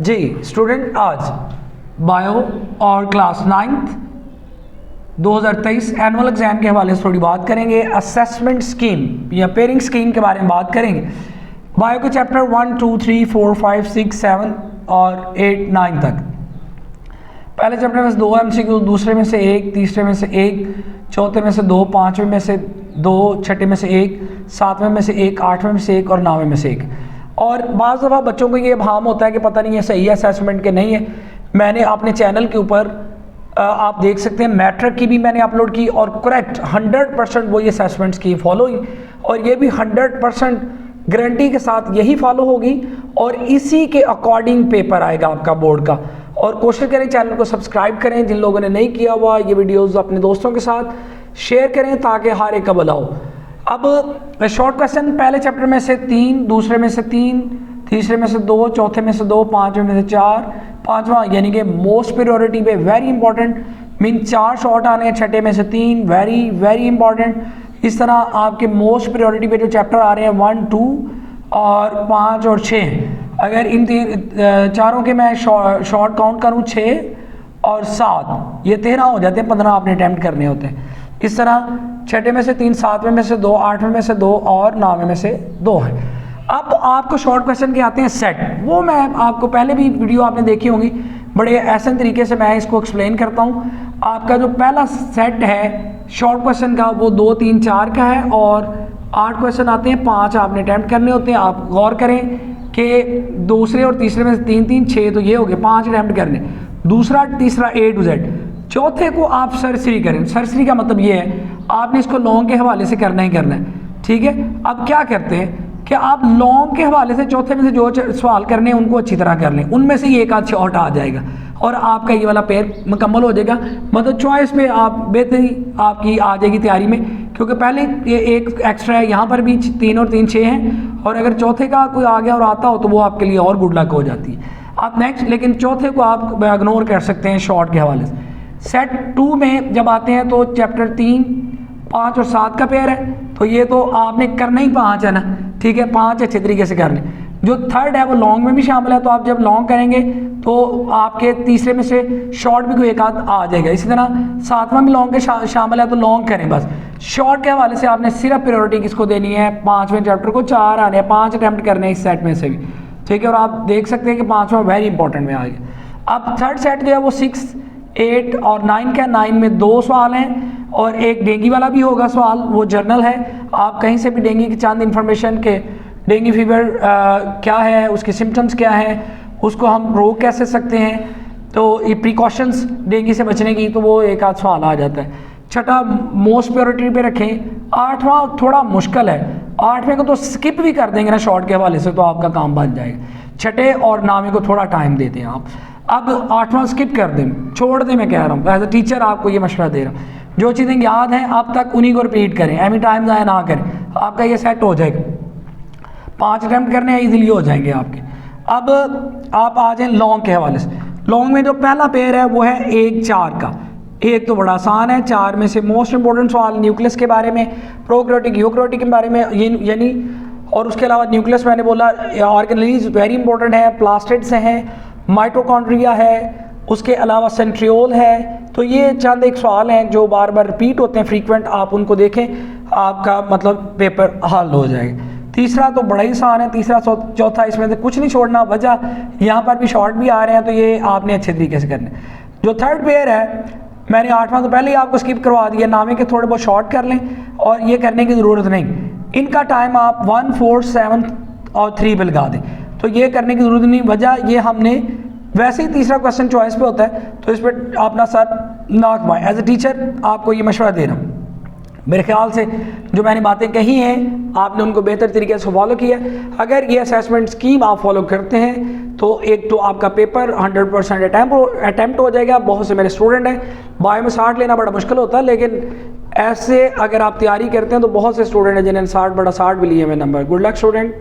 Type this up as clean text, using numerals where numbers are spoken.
जी student, आज bio और class 9th 2023 annual exam के हवाले से थोड़ी बात करेंगे। असेसमेंट स्कीम या पेयरिंग स्कीम के बारे में बात करेंगे। बायो के चैप्टर 1, 2, 3, 4, 5, 6, 7 और 8, 9 तक। पहले चैप्टर में से 2 MCQ, दूसरे में से 1, तीसरे में से 1, चौथे में से 2, पाँचवें में से 2, छठे में से 1, सातवें में से 1, आठवें में से 1 और 9वें में से 1। और बाज़ दफ़ा बच्चों को ये भाम होता है कि पता नहीं है सही है असेसमेंट के नहीं है। मैंने अपने चैनल के ऊपर आप देख सकते हैं मैट्रिक की भी मैंने अपलोड की और करेक्ट 100% वो ये असेसमेंट्स की फॉलो हुई और ये भी 100% गारंटी के साथ यही फॉलो होगी और इसी के अकॉर्डिंग पेपर आएगा आपका बोर्ड का। और कोशिश करें चैनल को सब्सक्राइब करें, जिन लोगों ने नहीं किया हुआ ये वीडियोज़ अपने दोस्तों के साथ शेयर करें ताकि हर एक का भला हो। अब शॉर्ट क्वेश्चन, पहले चैप्टर में से 3, दूसरे में से 3, तीसरे में से 2, चौथे में से 2, पाँचवें में से 4, पाँचवा यानी कि मोस्ट प्रायोरिटी पे वेरी इंपॉर्टेंट मीन 4 शॉर्ट आने हैं, छठे में से 3 वेरी वेरी इंपॉर्टेंट। इस तरह आपके मोस्ट प्रायोरिटी पे जो चैप्टर आ रहे हैं 1, 2 और 5 और 6, अगर इन चारों के मैं शॉर्ट काउंट करूँ 6 और 7 ये 13 हो जाते हैं, 15 आपने अटैम्प्ट करने होते हैं। इस तरह छठे में से 3, सातवें में से 2, आठवें में से 2 और 9वें में से 2 है। अब आपको शॉर्ट क्वेश्चन के आते हैं सेट, वो मैं आपको पहले भी वीडियो आपने देखी होंगी, बड़े आसान तरीके से मैं इसको एक्सप्लेन करता हूँ। आपका जो पहला सेट है शॉर्ट क्वेश्चन का वो 2, 3, 4 का है और 8 क्वेश्चन आते हैं, 5 आपने अटैम्प्ट करने होते हैं। आप गौर करें कि दूसरे और तीसरे में से 3, 3, 6 तो ये हो गए 5 अटैम्प्ट करने, दूसरा तीसरा A to Z। चौथे को आप सरसरी करें। सरसरी का मतलब ये है आपने इसको लॉन्ग के हवाले से करना ही करना है, ठीक है। अब क्या करते हैं कि आप लॉन्ग के हवाले से चौथे में से जो सवाल करने हैं उनको अच्छी तरह कर लें, उनमें से एक आध शॉर्ट आ जाएगा और आपका ये वाला पेयर मुकम्मल हो जाएगा। मतलब चॉइस पे आप बेहतरी आपकी आ जाएगी तैयारी में, क्योंकि पहले ये एक एक्स्ट्रा है, यहाँ पर भी 3 और 3 6 हैं और अगर चौथे का कोई आ गया और आता हो तो वो आपके लिए और गुड लक हो जाती है। आप नेक्स्ट, लेकिन चौथे को आप इग्नोर कर सकते हैं शॉर्ट के हवाले से। सेट 2 में जब आते हैं तो चैप्टर 3, 5 और 7 का पेयर है, तो ये तो आपने करना ही 5 है ना, ठीक है, 5 अच्छे तरीके से कर लें। जो थर्ड है वो लॉन्ग में भी शामिल है, तो आप जब लॉन्ग करेंगे तो आपके तीसरे में से शॉर्ट भी कोई एक आध आ जाएगा। इसी तरह 7वां भी लॉन्ग के शामिल है तो लॉन्ग करें बस। शॉर्ट के हवाले से आपने सिर्फ प्रायोरिटी किसको देनी है, 5वें चैप्टर को 4 आने हैं, 5 अटैम्प्ट करने हैं इस सेट में से भी, ठीक है। और आप देख सकते हैं कि 5वां वेरी इंपॉर्टेंट में आ गया। अब थर्ड सेट जो है वो 6, 8 और 9 का। 9 में 2 सवाल हैं और एक डेंगू वाला भी होगा सवाल, वो जर्नल है। आप कहीं से भी डेंगू की चंद इन्फॉर्मेशन के डेंगू फीवर क्या है, उसके सिम्टम्स क्या है, उसको हम रोक कैसे सकते हैं, तो ये प्रिकॉशंस डेंगू से बचने की, तो वो एक आध सवाल आ जाता है। छठा मोस्ट प्रायोरिटी पे रखें। 8वां थोड़ा मुश्किल है, 8वें को तो स्किप भी कर देंगे ना शॉर्ट के हवाले से तो आपका काम बन जाएगा। छठे और 9वें को थोड़ा टाइम देते हैं आप। अब 8वां स्किप कर दें, छोड़ दें, मैं कह रहा हूँ एज ए टीचर आपको ये मशवरा दे रहा हूँ। जो चीज़ें याद हैं अब तक उन्हीं को रिपीट करें, एनी टाइम ज़ाया ना करें, आपका ये सेट हो जाएगा। 5 अटैम्प्ट करने हैं, ईजिली हो जाएंगे आपके। अब आप आ जाएं लॉन्ग के हवाले से। लॉन्ग में जो पहला पेयर है वो है 1, 4 का। 1 तो बड़ा आसान है, 4 में से मोस्ट इंपॉर्टेंट सवाल न्यूक्लियस के बारे में, प्रोकैरियोटिक यूकैरियोटिक के बारे में यानी, और उसके अलावा न्यूक्लियस मैंने बोला ऑर्गेनेल्स वेरी इंपॉर्टेंट है, प्लास्टिड्स हैं, माइटोकॉन्ड्रिया है, उसके अलावा सेंट्रियोल है। तो ये चंद एक सवाल हैं जो बार बार रिपीट होते हैं फ्रीक्वेंट, आप उनको देखें, आपका मतलब पेपर हल हो जाएगा। तीसरा तो बड़ा ही आसान है, तीसरा चौथा इसमें से कुछ नहीं छोड़ना, वजह यहाँ पर भी शॉर्ट भी आ रहे हैं तो ये आपने अच्छे तरीके से करने। जो थर्ड पेयर है मैंने 8वां तो पहले ही आपको स्किप करवा दिया, 9वें के थोड़े बहुत शॉर्ट कर लें और ये करने की ज़रूरत नहीं। इनका टाइम आप 1, 4, 7 और 3 पे लगा दें, तो ये करने की ज़रूरत नहीं। वजह ये हमने वैसे ही तीसरा क्वेश्चन चॉइस पे होता है तो इस पर अपना सर ना घुमाएं। एज ए टीचर आपको ये मशवरा दे रहा हूँ, मेरे ख्याल से जो मैंने बातें कही हैं आपने उनको बेहतर तरीके से फॉलो किया। अगर ये असेसमेंट स्कीम आप फॉलो करते हैं तो एक तो आपका पेपर 100% अटैम्प्ट हो जाएगा। बहुत से मेरे स्टूडेंट हैं, बायो में 60 लेना बड़ा मुश्किल होता है, लेकिन ऐसे अगर आप तैयारी करते हैं तो बहुत से स्टूडेंट हैं जिन्हें 60 भी लिए हुए नंबर। Good luck student.